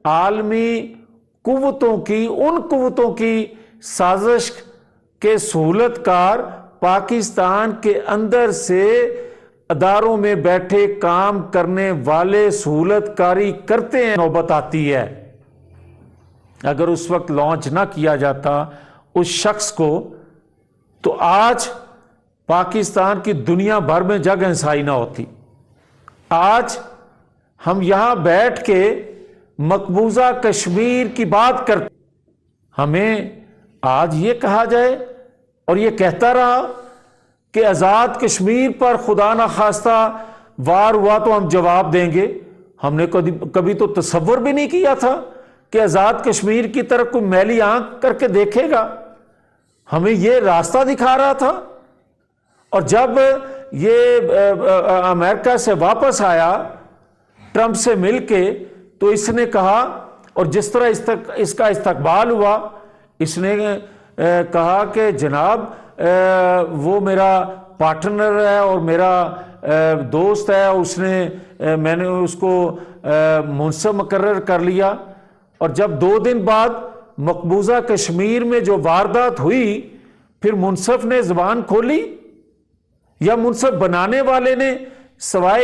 عالمی قوتوں کی، ان قوتوں کی سازش کے سہولت کار پاکستان کے اندر سے اداروں میں بیٹھے کام کرنے والے سہولت کاری کرتے ہیں، نوبت آتی ہے اگر اس وقت لانچ نہ کیا جاتا اس شخص کو، تو آج پاکستان کی دنیا بھر میں جگہ انسائی نہ ہوتی۔ آج ہم یہاں بیٹھ کے مقبوضہ کشمیر کی بات کرتے، ہمیں آج یہ کہا جائے اور یہ کہتا رہا کہ آزاد کشمیر پر خدا نخواستہ وار ہوا تو ہم جواب دیں گے۔ ہم نے کبھی تو تصور بھی نہیں کیا تھا کہ آزاد کشمیر کی طرف کوئی میلی آنکھ کر کے دیکھے گا۔ ہمیں یہ راستہ دکھا رہا تھا، اور جب یہ امریکہ سے واپس آیا ٹرمپ سے مل کے، تو اس نے کہا، اور جس طرح اس کا استقبال ہوا، اس نے کہا کہ جناب وہ میرا پارٹنر ہے اور میرا دوست ہے، میں نے اس کو منصب مقرر کر لیا۔ اور جب 2 دن بعد مقبوضہ کشمیر میں جو واردات ہوئی، پھر منصف نے زبان کھولی، یا منصف بنانے والے نے سوائے